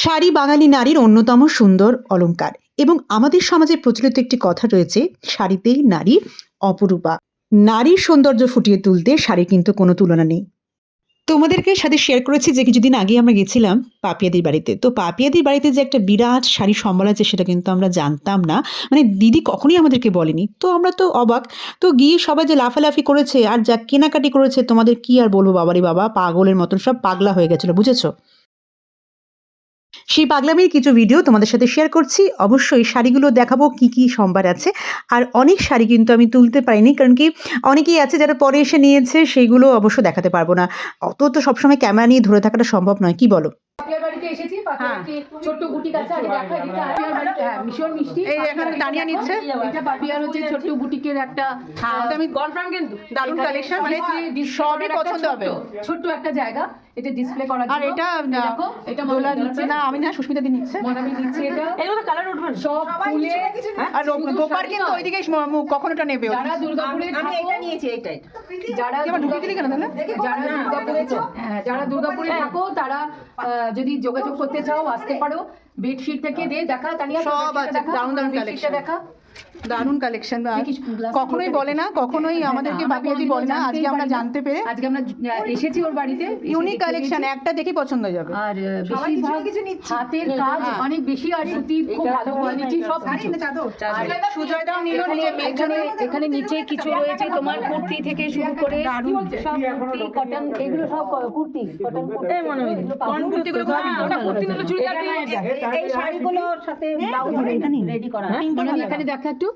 শাড়ি বাঙালি নারীর অন্যতম সুন্দর অলংকার এবং আমাদের সমাজে প্রচলিত একটি কথা রয়েছে, শাড়িতেই নারী অপরূপা। নারীর সৌন্দর্য ফুটিয়ে তুলতে শাড়ির কিন্তু কোনো তুলনা নেই। তোমাদেরকে সাথে শেয়ার করেছি যে কিছুদিন আগে আমরা গেছিলাম পাপিয়াদির বাড়িতে। তো পাপিয়াদির বাড়িতে যে একটা বিরাট শাড়ি সম্বল আছে সেটা কিন্তু আমরা জানতাম না, মানে দিদি কখনোই আমাদেরকে বলেনি। তো আমরা তো অবাক। তো গিয়ে সবাই যে লাফালাফি করেছে আর যা কেনাকাটি করেছে, তোমাদের কি আর বলবো, বাবারে বাবা, পাগলের মতন সব পাগলা হয়ে গেছিল, বুঝেছো? সেই পাগলামির কিছু ভিডিও তোমাদের সাথে শেয়ার করছি। অবশ্যই শাড়িগুলো দেখাবো কি কি সম্ভার আছে। আর অনেক শাড়ি কিন্তু আমি তুলতে পারিনি, কারণ কি অনেকেই আছে যারা পরে এসে নিয়েছে, সেইগুলো অবশ্য দেখাতে পারবো না। অত তো সবসময় ক্যামেরা নিয়ে ধরে থাকাটা সম্ভব নয়, কি বলো? পাপিয়ার বাড়িতে এসেছি, পাপিয়ার বাড়িতে ছোট্ট বুটিক আছে, আগে দেখা এটা পাপিয়ার বাড়িতে, হ্যাঁ ভীষণ মিষ্টি। এই এখানে দানিয়া নিচ্ছে, এটা পাপিয়ার হচ্ছে ছোট্ট বুটিকের একটা, ওটা আমি কনফার্ম কিন্তু দারুণ কালেকশন, মানে সবই সবই পছন্দ হবে। ছোট্ট একটা জায়গা এটা ডিসপ্লে করার আর জন্য। এটা দেখো এটা দোলা মনে নিচ্ছে না, আমি না, সুস্মিতা দি নিচ্ছে। মনামি নিচ্ছে, এটা এগুলো কালার উঠবে না। সব ফুলে। আর গোপার কিন্তু ওইদিকে মুখ কখনোটা নেবে ও। যারা দুর্গাপুরে আমি থাকো, এটা নিয়েছি, এইটাই। যারা কি আবার ঢুকে গেলি কেন তাহলে? যারা দুর্গাপুরে থাকো তারা যদি যোগাযোগ করতে চাও আসতে পারো। বেডশিট থেকে দেখা, তানিয়া সব আছে, দারুণ দারুণ কালেকশন দেখা, দারুণ কালেকশন। কখনোই বলে না, কখনোই আমাদেরকে বাপিয়াদি বলে না। আজকে আমরা জানতে পেরে, আজকে আমরা এসেছি ওর বাড়িতে। ইউনিক কালেকশন, একটা দেখেই পছন্দ হয়ে যাবে। আর বেশিরভাগ হাতের কাজ অনেক বেশি, আর সুতির খুব ভালো কোয়ালিটি, সব কিছু। সুজয়দাও নিল এখানে নিচে কিছু রয়েছে তোমার কুর্তি থেকে শুরু করে সব কুর্তি, কটন, এগুলো সব কুর্তি, কটন কুর্তি। এই শাড়িগুলোর সাথে ব্লাউজ রেডি করা। এখানে দেখা একটু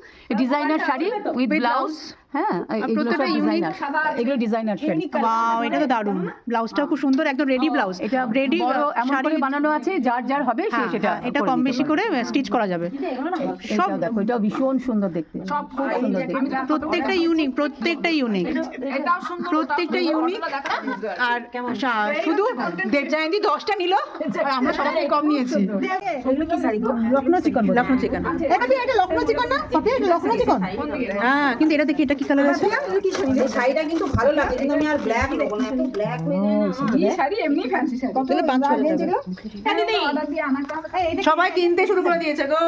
ডিজাইনার শাড়ি উইথ ব্লাউজ। হ্যাঁ, এগুলো সব ডিজাইনার, এগুলো ডিজাইনার শাড়ি। ওয়াও, এটা তো দারুণ। ব্লাউজটাও খুব সুন্দর, একদম রেডি ব্লাউজ। এটা রেডি এমন করে বানানো আছে, যার যার হবে সে সেটা, এটা কম বেশি করে স্টিচ করা যাবে। সব দেখো, এটা ভীষণ সুন্দর দেখতে, সব খুব সুন্দর দেখতে। প্রত্যেকটা ইউনিক, প্রত্যেকটা ইউনিক, প্রত্যেকটা ইউনিক। আর শুধু জয়ন্তী 10টা নিল, আর আমরা সবাই কম নিয়েছি। এগুলো কি শাড়ি গো? লখনৌ চিকন, লখনৌ চিকন। এটা লখনৌ চিকন না? এটা লখনৌ চিকন। হ্যাঁ, কিন্তু এটা দেখি, এটা কি কালার আছে? এই শাড়িটা কিন্তু ভালো লাগে, কিন্তু আমি আর ব্ল্যাক নেবো না, এত ব্ল্যাক হয়ে যায় না। এই শাড়ি এমনি ফ্যান্সি শাড়ি। তাহলে 5-6 টাকা। সবাই কিনতে শুরু করে দিয়েছে গো।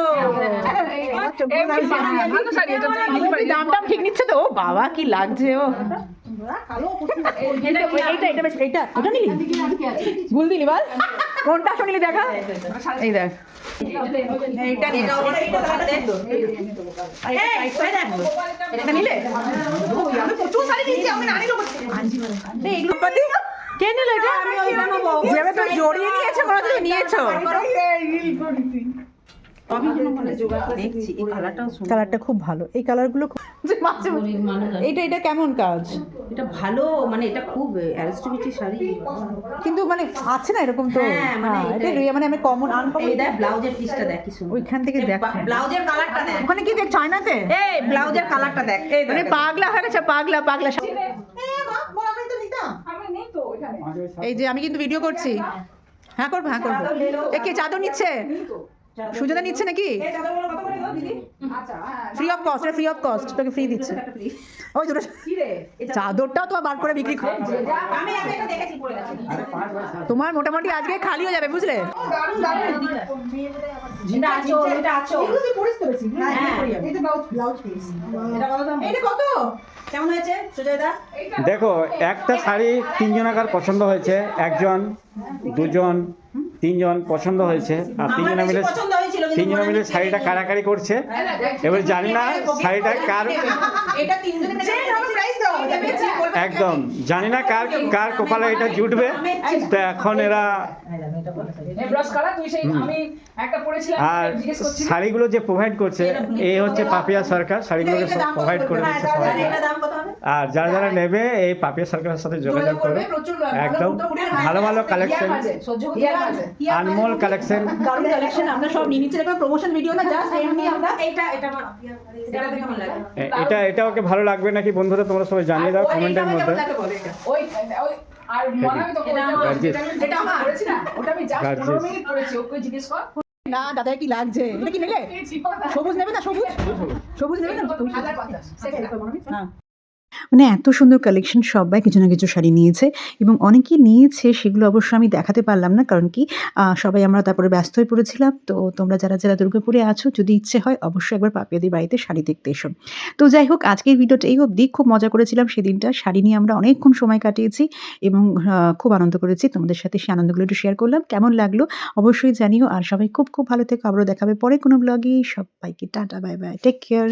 দাম টাম ঠিক নিচ্ছে তো? ও বাবা, কি লাগছে ও। এটা নিলি? ভুল দিলি বল, কোনটা শুনিলি? দেখা, এই দেখ, এইটা নিলে কে নিল এটা? যেভাবে তো জড়িয়ে নিয়েছে, মনে হচ্ছে নিয়েছো। দেখছি এই কালারটাও সুন্দর। কালারটা খুব ভালো, এই কালারগুলো এটা কেমন কাজ? এটা ভালো, মানে এটা খুব অ্যারিস্টোক্রেটিক শাড়ি, কিন্তু মানে আছে না এরকম তো। হ্যাঁ, মানে এটা মানে আমি কমন আনকমন। এই দেখ ব্লাউজের পিসটা দেখ কি সুন্দর। ওইখান থেকে দেখ, ব্লাউজের কালারটা দেখ। ওখানে কি দেখ, চায়নাতে এই ব্লাউজের কালারটা দেখ। এই মানে পাগলা হয়ে গেছে, পাগলা পাগলা। এই যে আমি কিন্তু ভিডিও করছি। হ্যাঁ করবো, হ্যাঁ করবো। এ কে চাদর নিচ্ছে? সুজাতা নিচ্ছে নাকি? Free of cost, free of cost, তোকে ফ্রি দিচ্ছে। ওই দুটো চাদরটাও তোমার বার করে বিক্রি করে। আমি একটা দেখেছি পরে গেছে। তোমার মোটামুটি আজকে খালি হয়ে যাবে, বুঝলে? এটা আছো, এটা আছো। এগুলো তুই পরিস করেছিস। হ্যাঁ, এটা ব্লাউজ পিস। এটা কত দাম? এটা কত? কেমন হয়েছে সুজয়দা? দেখো, একটা শাড়ি 3 জনাকার পছন্দ হয়েছে, একজন, দুজন, 3 জন পছন্দ হয়েছে। আর 3 জনা মিলে শাড়িটা কারাকারি করছে। এবার জানি না শাড়িটা কার, একদম জানি না কার কার কপালে এটা জুটবে। তো এখন এরা, আর শাড়িগুলো যে প্রোভাইড করছে, এই হচ্ছে পাপিয়া সরকার, শাড়িগুলোকে প্রোভাইড করে দিচ্ছে সবাইকে। আর যারা যারা নেবে, এই পাপিয়া সরকারের সাথে যোগাযোগ করবে। একদম ভালো ভালো কালেকশন, আনমোল কালেকশন, দারুণ কালেকশন। আমরা সব নিয়ে নিচ্ছি, এটা প্রমোশন ভিডিও না, জাস্ট এমনি আমরা। এটা ওকে ভালো লাগবে নাকি বন্ধুরা, তোমরা সবাই জানিয়ে দাও কমেন্টের মধ্যে। না দাদা, কি লাগছে? এটা কি নেবে? সবুজ নেবে না? সবুজ নেবে না? হ্যাঁ। মানে এত সুন্দর কালেকশন, সবাই কিছু না কিছু শাড়ি নিয়েছে এবং অনেকেই নিয়েছে সেগুলো অবশ্য আমি দেখাতে পারলাম না, কারণ কি সবাই আমরা তারপরে ব্যস্ত হয়ে পড়েছিলাম। তো তোমরা যারা যারা দুর্গাপুরে আছো, যদি ইচ্ছে হয় অবশ্যই একবার পাপিয়াদির বাড়িতে শাড়ি দেখতে এসো। তো যাই হোক, আজকের ভিডিওটা এই অবধি। খুব মজা করেছিলাম সেদিনটা, শাড়ি নিয়ে আমরা অনেকক্ষণ সময় কাটিয়েছি এবং খুব আনন্দ করেছি। তোমাদের সাথে সেই আনন্দগুলো একটু শেয়ার করলাম। কেমন লাগলো অবশ্যই জানিও। আর সবাই খুব খুব ভালো থেকো। আবারও দেখাবে পরে কোনো ব্লগে। সবাইকে tata, bye bye, take care.